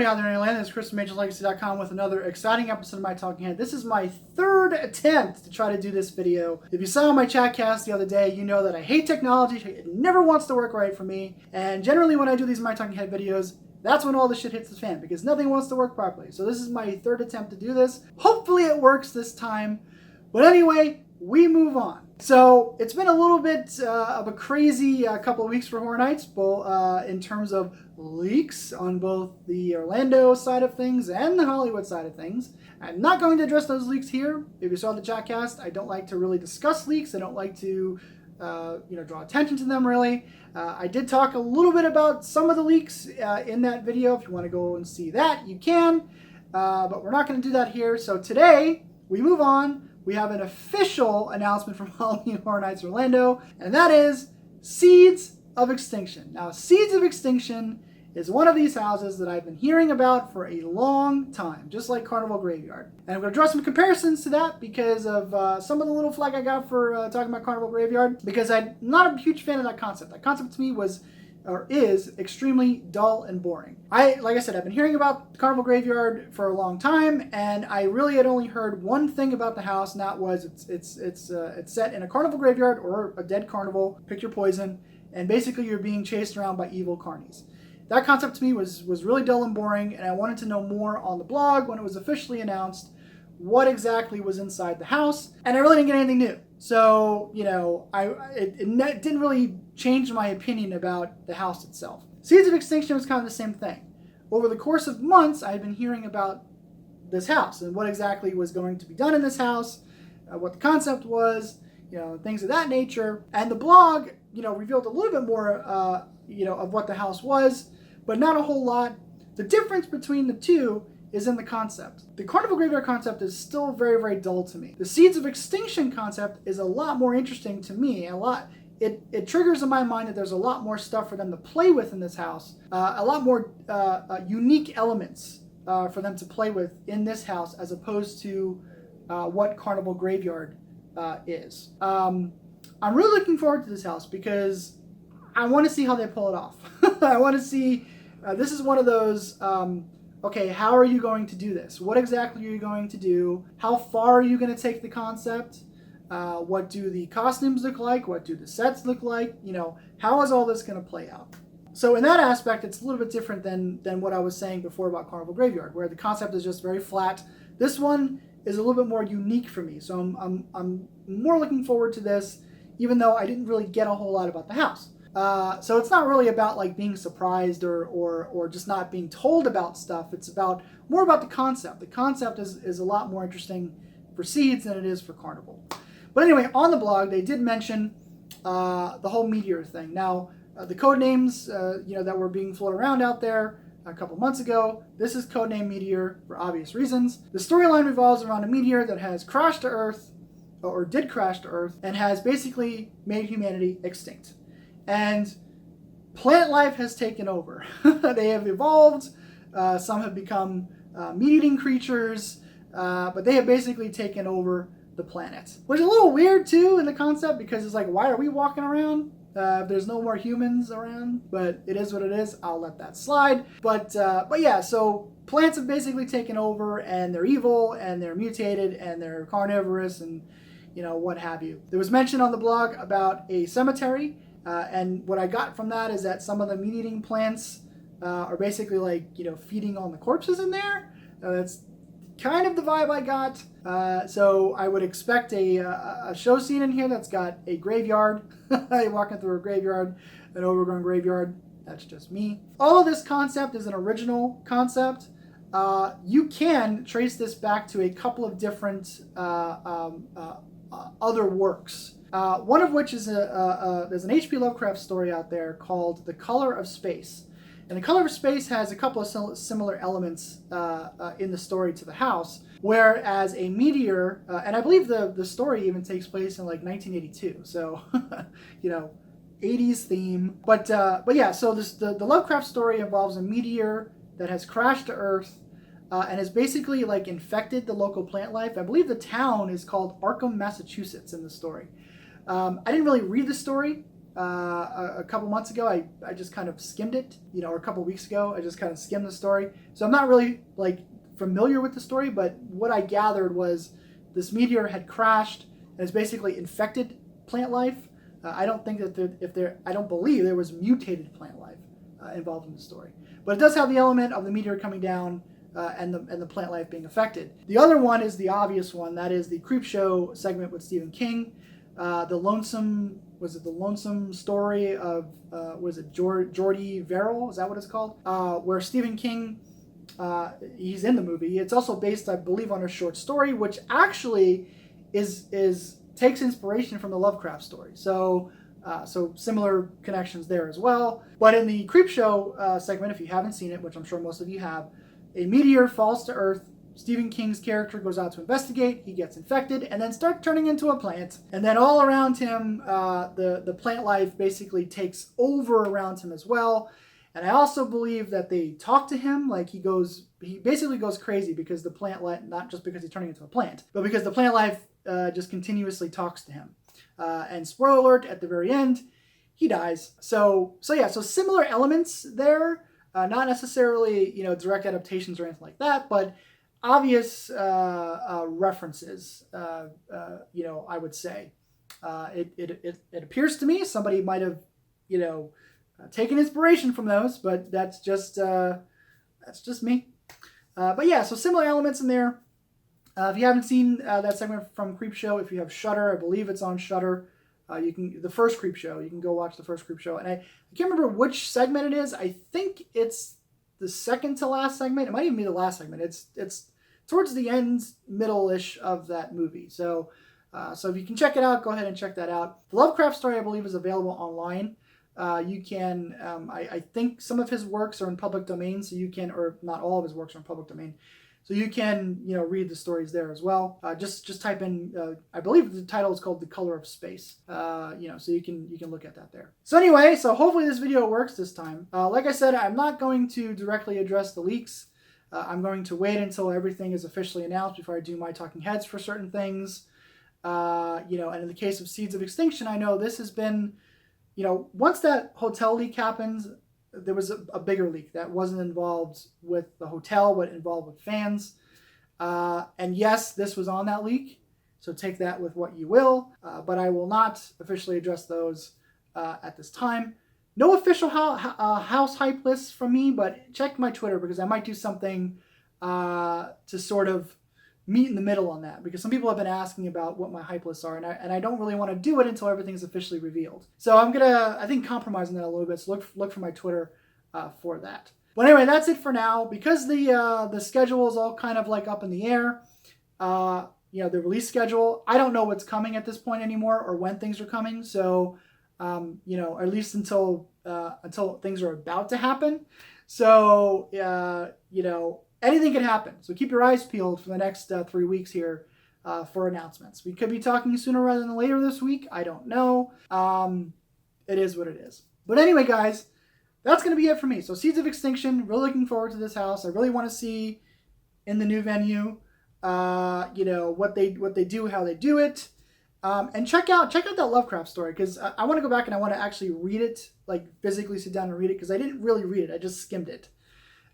everybody out there in Atlanta, this is Chris from HHNlegacy.com with another exciting episode of My Talking Head. This is my third attempt to try to do this video. If you saw my chatcast the other day, you know that I hate technology. It never wants to work right for me. And generally when I do these My Talking Head videos, that's when all the shit hits the fan, because nothing wants to work properly. So this is my third attempt to do this. Hopefully it works this time. But anyway, we move on. So it's been a little bit of a crazy couple of weeks for Horror Nights, both in terms of leaks on both the Orlando side of things and the Hollywood side of things. I'm not going to address those leaks here. If you saw the chatcast, I don't like to really discuss leaks. I don't like to draw attention to them really. I did talk a little bit about some of the leaks in that video. If you want to go and see that, you can. But we're not going to do that here. So today, we move on. We have an official announcement from Halloween Horror Nights Orlando, and that is Seeds of Extinction. Now, Seeds of Extinction is one of these houses that I've been hearing about for a long time, just like Carnival Graveyard. And I'm going to draw some comparisons to that because of some of the little flack I got for talking about Carnival Graveyard, because I'm not a huge fan of that concept. That concept to me is extremely dull and boring. Like I said, I've been hearing about Carnival Graveyard for a long time, and I really had only heard one thing about the house, and that was it's set in a carnival graveyard or a dead carnival, pick your poison, and basically you're being chased around by evil carnies. That concept to me was really dull and boring, and I wanted to know more on the blog when it was officially announced what exactly was inside the house, and I really didn't get anything new. So, it didn't really change my opinion about the house itself. Seeds of Extinction was kind of the same thing. Over the course of months, I've been hearing about this house and what exactly was going to be done in this house, what the concept was, things of that nature. And the blog, revealed a little bit more, of what the house was, but not a whole lot. The difference between the two is in the concept. The Carnival Graveyard concept is still very, very dull to me. The Seeds of Extinction concept is a lot more interesting to me. It triggers in my mind that there's a lot more stuff for them to play with in this house, a lot more unique elements for them to play with in this house as opposed to what Carnival Graveyard is. I'm really looking forward to this house because I want to see how they pull it off. I want to see, this is one of those, okay, how are you going to do this? What exactly are you going to do? How far are you going to take the concept? What do the costumes look like? What do the sets look like? How is all this going to play out? So in that aspect, it's a little bit different than what I was saying before about Carnival Graveyard, where the concept is just very flat. This one is a little bit more unique for me. So I'm more looking forward to this, even though I didn't really get a whole lot about the house. So it's not really about like being surprised or just not being told about stuff. It's more about the concept. The concept is a lot more interesting for Seeds than it is for Carnival. But anyway, on the blog, they did mention the whole meteor thing. Now, the code names that were being floated around out there a couple months ago, this is codename Meteor for obvious reasons. The storyline revolves around a meteor that has crashed to Earth, or did crash to Earth, and has basically made humanity extinct. And plant life has taken over. They have evolved. Some have become meat-eating creatures, but they have basically taken over the planet. Which is a little weird, too, in the concept, because it's like, why are we walking around? There's no more humans around, but it is what it is. I'll let that slide. But yeah, so plants have basically taken over, and they're evil, and they're mutated, and they're carnivorous, and, what have you. There was mention on the blog about a cemetery. And what I got from that is that some of the meat-eating plants are basically like, feeding on the corpses in there. That's kind of the vibe I got. So I would expect a show scene in here that's got a graveyard. You're walking through a graveyard, an overgrown graveyard. That's just me. All of this concept is an original concept. You can trace this back to a couple of different other works. One of which is there's an H.P. Lovecraft story out there called The Color of Space. And The Color of Space has a couple of similar elements in the story to the house, whereas a meteor, and I believe the story even takes place in like 1982, so, 80s theme. But yeah, so the Lovecraft story involves a meteor that has crashed to Earth, and has basically like infected the local plant life. I believe the town is called Arkham, Massachusetts in the story. I didn't really read the story, a couple months ago. I just kind of skimmed it, you know, or a couple weeks ago. I just kind of skimmed the story. So I'm not really like familiar with the story, but what I gathered was this meteor had crashed and it's basically infected plant life. I don't think that I don't believe there was mutated plant life involved in the story. But it does have the element of the meteor coming down and the plant life being affected. The other one is the obvious one. That is the Creepshow segment with Stephen King. The Lonesome Story of, was it Geordie Verrill? Is that what it's called? Where Stephen King, he's in the movie. It's also based, I believe, on a short story, which actually takes inspiration from the Lovecraft story. So similar connections there as well. But in the Creepshow segment, if you haven't seen it, which I'm sure most of you have, a meteor falls to Earth. Stephen King's character goes out to investigate. He gets infected and then starts turning into a plant. And then all around him, the plant life basically takes over around him as well. And I also believe that they talk to him, like he basically goes crazy because the plant life, not just because he's turning into a plant, but because the plant life just continuously talks to him. And spoiler alert, at the very end, he dies. So similar elements there, not necessarily, you know, direct adaptations or anything like that, but obvious references, you know, I would say. It appears to me somebody might have, you know, taken inspiration from those, but that's just me. But yeah, so similar elements in there. If you haven't seen that segment from Creepshow, if you have Shudder, I believe it's on Shudder. The first Creepshow, you can go watch the first Creepshow. And I can't remember which segment it is. I think it's the second to last segment. It might even be the last segment. It's towards the end, middle-ish of that movie. So if you can check it out, go ahead and check that out. The Lovecraft story, I believe, is available online. You can, I think some of his works are in public domain, so you can, or not all of his works are in public domain. So you can, you know, read the stories there as well. Just type in, I believe the title is called The Color of Space. You know, so you can look at that there. So anyway, so hopefully this video works this time. Like I said, I'm not going to directly address the leaks. I'm going to wait until everything is officially announced before I do my talking heads for certain things. You know, and in the case of Seeds of Extinction, I know this has been, you know, once that hotel leak happens, there was a bigger leak that wasn't involved with the hotel, but involved with fans. And yes, this was on that leak, so take that with what you will. But I will not officially address those at this time. No official house hype lists from me, but check my Twitter because I might do something to sort of meet in the middle on that, because some people have been asking about what my hype lists are, and I don't really want to do it until everything's officially revealed. So I'm gonna, I think, compromise on that a little bit. So look for my Twitter for that. But anyway, that's it for now. Because the schedule is all kind of like up in the air. You know, the release schedule, I don't know what's coming at this point anymore or when things are coming. So you know, at least until things are about to happen. So you know, anything can happen. So keep your eyes peeled for the next 3 weeks here for announcements. We could be talking sooner rather than later this week. I don't know. It is what it is. But anyway, guys, that's going to be it for me. So Seeds of Extinction, really looking forward to this house. I really want to see in the new venue, you know, what they do, how they do it. And check out that Lovecraft story, because I want to go back and I want to actually read it, like physically sit down and read it, because I didn't really read it. I just skimmed it.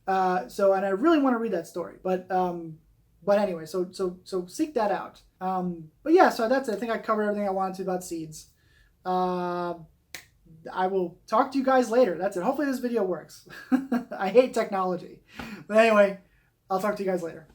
And I really want to read that story, but anyway, so seek that out. But yeah, so that's it. I think I covered everything I wanted to about Seeds. I will talk to you guys later. That's it. Hopefully this video works. I hate technology. But anyway, I'll talk to you guys later.